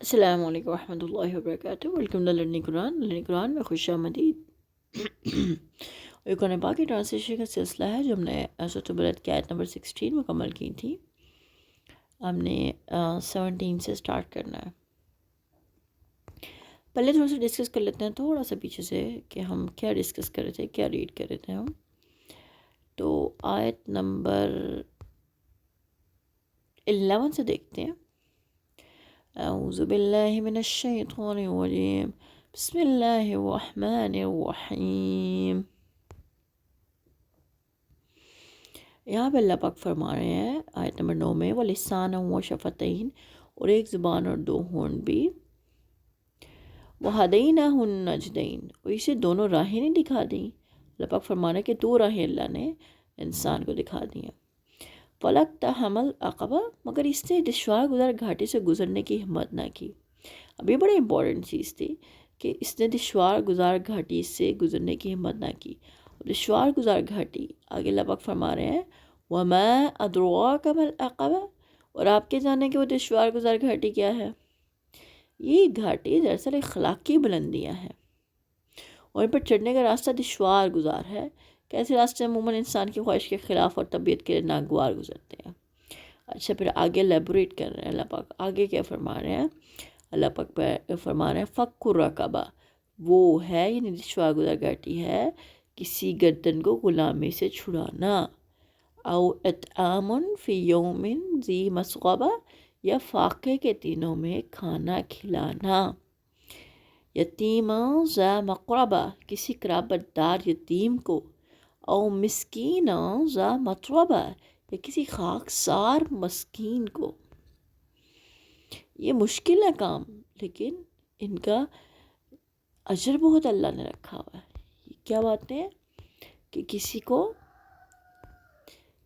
السلام علیکم ورحمۃ اللہ وبرکاتہ۔ ویلکم ٹو لرننگ قرآن میں خوش آمدید۔ اور قرآن پاک کی ٹرانسلیشن کا سلسلہ ہے جو ہم نے سورۃ البلد کی آیت نمبر 16 مکمل کی تھی۔ ہم نے 17 سے سٹارٹ کرنا ہے۔ پہلے تھوڑا سا ڈسکس کر لیتے ہیں، تھوڑا سا پیچھے سے، کہ ہم کیا ڈسکس کر رہے تھے، کیا ریڈ کر رہے تھے ہم۔ تو آیت نمبر 11 سے دیکھتے ہیں۔ اعوذ باللہ من الشیطان الرجیم، بسم اللہ الرحمن الرحیم۔ یہاں پہ اللہ پاک فرما رہے ہیں آیت نمبر 9 میں، وَلِسَانًا وَشَفَتَيْن، اور ایک زبان اور دو ہونٹ بھی، وَهَدَيْنَاهُ النَّجْدَيْن، اور اسے دونوں راہیں نہیں دکھا دیں۔ اللہ پاک فرما رہے ہیں کہ دو راہیں اللہ نے انسان کو دکھا دی ہیں۔ فَلَقْتَحَمَ الْعَقَبَةَ، مگر اس نے دشوار گزار گھاٹی سے گزرنے کی ہمت نہ کی۔ اب یہ بڑی امپورٹنٹ چیز تھی کہ اس نے دشوار گزار گھاٹی سے گزرنے کی ہمت نہ کی۔ دشوار گزار گھاٹی، آگے اللہ پاک فرما رہے ہیں وَمَا أَدْرَاكَ مَا الْعَقَبَةُ، اور آپ کے جانے کہ وہ دشوار گزار گھاٹی کیا ہے؟ یہ گھاٹی دراصل اخلاقی بلندیاں ہیں، اور ان پر چڑھنے کا راستہ دشوار گزار ہے۔ کیسے راستے عموماً انسان کی خواہش کے خلاف اور طبیعت کے ناگوار گزرتے ہیں۔ اچھا، پھر آگے ایلیبوریٹ کر رہے ہیں اللہ پاک، آگے کیا فرما رہے ہیں؟ اللہ پاک فرما رہے ہیں فَكُّ الرَّقَبَةِ، وہ ہے، یعنی دشوار گزار گھاٹی ہے کسی گردن کو غلامی سے چھڑانا، او اطعام فی یوم ذی مسغبہ، یا فاقے کے دنوں میں کھانا کھلانا، یتیما ذا مقربہ، کسی قرابت دار یتیم کو، او مسکینا ذا متربہ، یا کسی خاکسار مسکین کو۔ یہ مشکل ہے کام، لیکن ان کا اجر بہت اللہ نے رکھا ہوا ہے۔ کیا باتیں ہیں کہ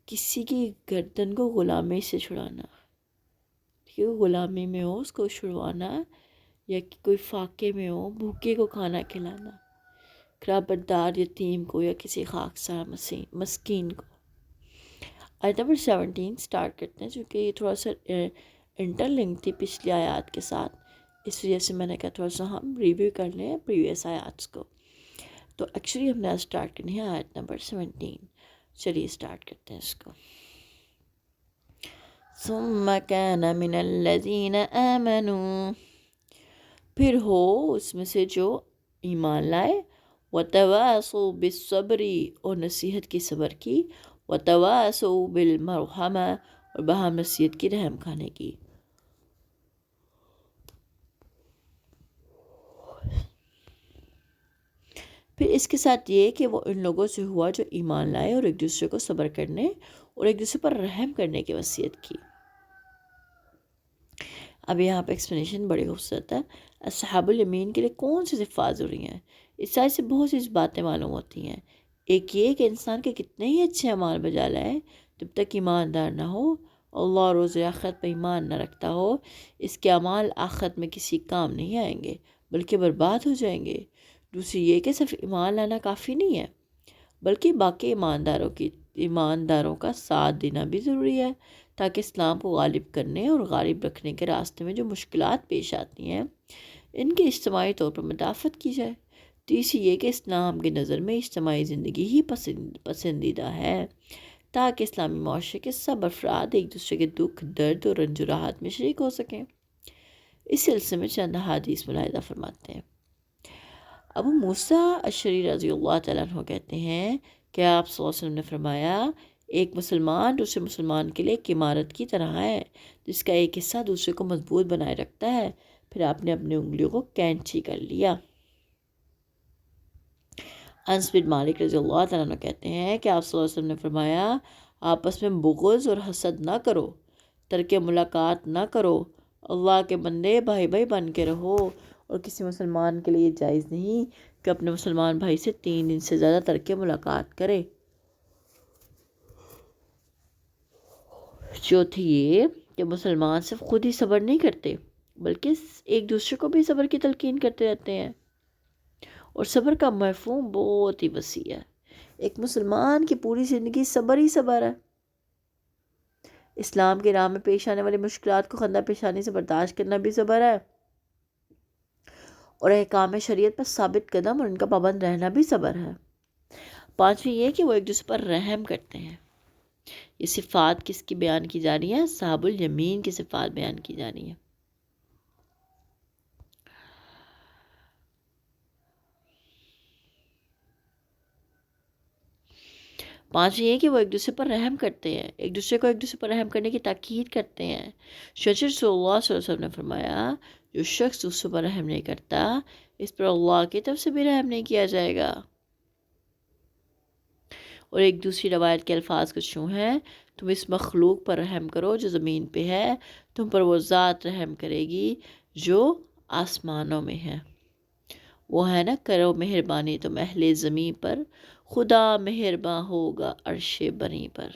کسی کی گردن کو غلامی سے چھڑانا، کہ غلامی میں ہو اس کو چھڑوانا، یا کہ کوئی فاقے میں ہو بھوکے کو کھانا کھلانا، قرابت دار یتیم کو یا کسی خاکسار مسکین کو۔ آیت نمبر 17 سٹارٹ کرتے ہیں، چونکہ یہ تھوڑا سا انٹر لنک تھی پچھلی آیات کے ساتھ، اس وجہ سے میں نے کہا تھوڑا سا ہم ریویو کر لیں پریویس آیات کو۔ تو ایکچولی ہم نے آج سٹارٹ کرنی ہے آیت نمبر 17۔ چلیے سٹارٹ کرتے ہیں اس کو۔ ثم كان من الذين آمنوا، پھر ہو اس میں سے جو ایمان لائے، وتواصوا بالصبر، اور نصیحت کی صبر کی، وتواصوا بالمرحمہ، اور باہم نصیحت کی رحم کھانے کی۔ پھر اس کے ساتھ یہ کہ وہ ان لوگوں سے ہوا جو ایمان لائے اور ایک دوسرے کو صبر کرنے اور ایک دوسرے پر رحم کرنے کی وصیت کی۔ اب یہاں پہ ایکسپلینیشن بڑی خوبصورت ہے۔ اصحاب الیمین کے لیے کون سی صفات ضروری ہیں؟ اس سائز سے بہت سی باتیں معلوم ہوتی ہیں۔ ایک یہ کہ انسان کے کتنے ہی اچھے اعمال بجا لائے، جب تک ایماندار نہ ہو، اللہ اور روز آخرت پہ ایمان نہ رکھتا ہو، اس کے اعمال آخرت میں کسی کام نہیں آئیں گے بلکہ برباد ہو جائیں گے۔ دوسری یہ کہ صرف ایمان لانا کافی نہیں ہے، بلکہ باقی ایمانداروں کا ساتھ دینا بھی ضروری ہے، تاکہ اسلام کو غالب کرنے اور غالب رکھنے کے راستے میں جو مشکلات پیش آتی ہیں ان کی اجتماعی طور پر مدافعت کی جائے۔ تیسری یہ کہ اسلام کی نظر میں اجتماعی زندگی ہی پسندیدہ ہے، تاکہ اسلامی معاشرے کے سب افراد ایک دوسرے کے دکھ، درد اور رنج و راحت میں شریک ہو سکیں۔ اس سلسلے میں چند حدیث ملاحظہ فرماتے ہیں۔ ابو موسیٰ اشعری رضی اللہ تعالیٰ عنہ کہتے ہیں کہ آپ صلی اللہ علیہ وسلم نے فرمایا، ایک مسلمان دوسرے مسلمان کے لیے ایک عمارت کی طرح ہے، جس کا ایک حصہ دوسرے کو مضبوط بنائے رکھتا ہے۔ پھر آپ نے اپنی انگلیوں کو کینچی کر لیا۔ انس بن مالک رضی اللہ تعالیٰ عنہ کہتے ہیں کہ آپ صلی اللہ علیہ وسلم نے فرمایا، آپس میں بغض اور حسد نہ کرو، ترک ملاقات نہ کرو، اللہ کے بندے بھائی بھائی بن کے رہو، اور کسی مسلمان کے لیے جائز نہیں کہ اپنے مسلمان بھائی سے 3 دن سے زیادہ ترک ملاقات کرے۔ چوتھی یہ کہ مسلمان صرف خود ہی صبر نہیں کرتے بلکہ ایک دوسرے کو بھی صبر کی تلقین کرتے رہتے ہیں، اور صبر کا مفہوم بہت ہی وسیع ہے۔ ایک مسلمان کی پوری زندگی صبر ہی صبر ہے۔ اسلام کے راہ میں پیش آنے والی مشکلات کو خندہ پیشانی سے برداشت کرنا بھی صبر ہے، اور احکام شریعت پر ثابت قدم اور ان کا پابند رہنا بھی صبر ہے۔ پانچویں یہ کہ وہ ایک دوسرے پر رحم کرتے ہیں۔ یہ صفات کس کی بیان کی جا رہی ہیں؟ اصحاب الیمین کی صفات بیان کی جا رہی ہیں۔ پانچویں یہ کہ وہ ایک دوسرے پر رحم کرتے ہیں، ایک دوسرے کو ایک دوسرے پر رحم کرنے کی تاکید کرتے ہیں۔ شجر صلی اللہ علیہ وسلم نے فرمایا جو شخص دوسروں پر رحم نہیں کرتا اس پر اللہ کی طرف سے بھی رحم نہیں کیا جائے گا۔ اور ایک دوسری روایت کے الفاظ کچھ یوں ہیں، تم اس مخلوق پر رحم کرو جو زمین پہ ہے، تم پر وہ ذات رحم کرے گی جو آسمانوں میں ہے۔ وہ ہے نا کرو مہربانی تم اہل زمین پر، خدا مہرباں ہوگا عرش بری پر۔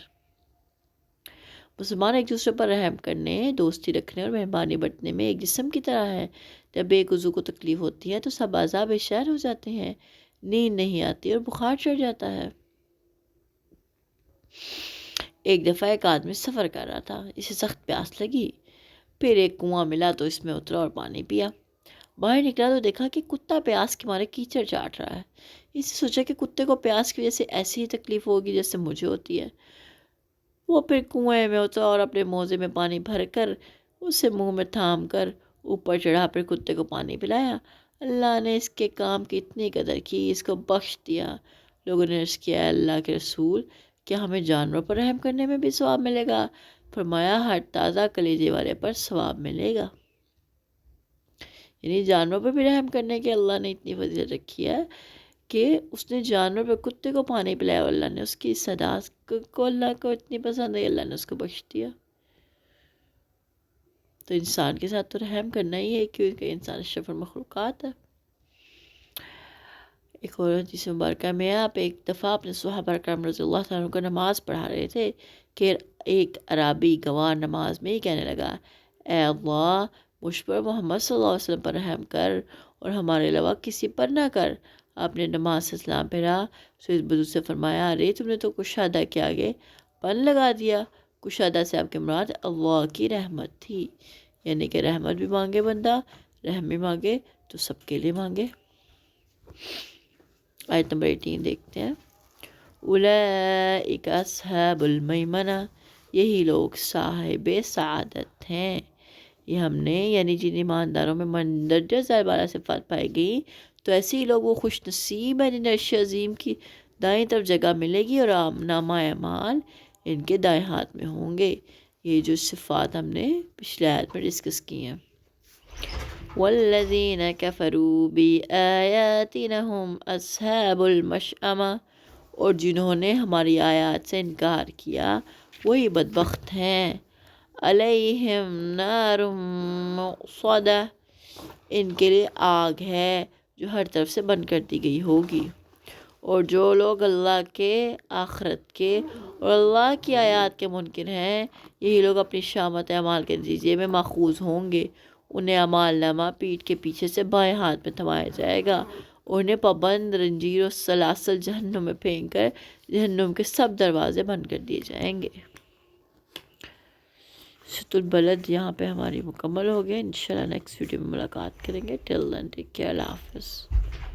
مسلمان ایک دوسرے پر رحم کرنے، دوستی رکھنے اور مہربانی برتنے میں ایک جسم کی طرح ہے۔ جب ایک عضو کو تکلیف ہوتی ہے تو سب اعضاء بے شعر ہو جاتے ہیں، نیند نہیں آتی اور بخار چڑھ جاتا ہے۔ ایک دفعہ ایک آدمی سفر کر رہا تھا، اسے سخت پیاس لگی، پھر ایک کنواں ملا تو اس میں اترا اور پانی پیا۔ باہر نکلا تو دیکھا کہ کتا پیاس کے مارے کیچڑ چاٹ رہا ہے۔ اسے سوچا کہ کتے کو پیاس کی وجہ سے ایسی ہی تکلیف ہوگی جیسے مجھے ہوتی ہے۔ وہ پھر کنویں میں اترا اور اپنے موزے میں پانی بھر کر اسے منہ میں تھام کر اوپر چڑھا، پھر کتے کو پانی پلایا۔ اللہ نے اس کے کام کی اتنی قدر کی، اس کو بخش دیا۔ لوگوں نے عرض کیا اللہ کے رسول کیا ہمیں جانوروں پر رحم کرنے میں بھی ثواب ملے گا؟ فرمایا ہر تازہ کلیجے والے پر ثواب ملے گا۔ یعنی جانوروں پر بھی رحم کرنے کے اللہ نے اتنی فضیلت رکھی ہے کہ اس نے جانور پر کتے کو پانی پلایا، اللہ نے اس کی صدا کو اللہ کو اتنی پسند ہے، اللہ نے اس کو بخش دیا۔ تو انسان کے ساتھ تو رحم کرنا ہی ہے کیونکہ انسان اشرف المخلوقات ہے۔ ایک اور حدیث مبارکہ میں آپ ایک دفعہ اپنے صحابہ کرام رضی اللہ تعالیٰ عنہ کو نماز پڑھا رہے تھے کہ ایک عرابی گواہ نماز میں ہی کہنے لگا اے اللہ مجھ پر محمد صلی اللہ علیہ وسلم پر رحم کر اور ہمارے علاوہ کسی پر نہ کر۔ آپ نے نماز سے سلام پھیرا تو اس بزرگ سے فرمایا ارے تم نے تو کشادہ کے آگے پن لگا دیا۔ کشادہ سے آپ کے مراد اللہ کی رحمت تھی، یعنی کہ رحمت بھی مانگے بندہ، رحم بھی مانگے تو سب کے لیے مانگے۔ آیت نمبر 18 دیکھتے ہیں۔ اولئک اصحاب المیمنہ، یہی لوگ صاحب سعادت ہیں۔ یہ ہم نے یعنی جن ایمانداروں میں مندرجہ ذیل بالا صفات پائی گئی تو ایسے ہی لوگ وہ خوش نصیب ہیں جنہیں عرش عظیم کی دائیں طرف جگہ ملے گی اور نامہ اعمال ان کے دائیں ہاتھ میں ہوں گے۔ یہ جو صفات ہم نے پچھلے آیت میں ڈسکس کی ہیں۔ والذین کفروا بآیاتنا ھم اصحاب المشأمہ، اور جنہوں نے ہماری آیات سے انکار کیا وہی بدبخت ہیں۔ علیہم نار مؤصدہ، ان کے لیے آگ ہے جو ہر طرف سے بند کر دی گئی ہوگی۔ اور جو لوگ اللہ کے، آخرت کے اور اللہ کی آیات کے منکر ہیں یہی لوگ اپنی شامت اعمال کے نتیجے میں ماخوذ ہوں گے۔ انہیں اعمال نامہ پیٹھ کے پیچھے سے بائیں ہاتھ میں تھمایا جائے گا، انہیں پابند رنجیر و سلاسل جہنم میں پھینک کر جہنم کے سب دروازے بند کر دیے جائیں گے۔ سورۃ البلد یہاں پہ ہماری مکمل ہو گیا۔ انشاءاللہ نیکسٹ ویڈیو میں ملاقات کریں گے۔ ٹل دین ٹیک کیئر، اللہ حافظ۔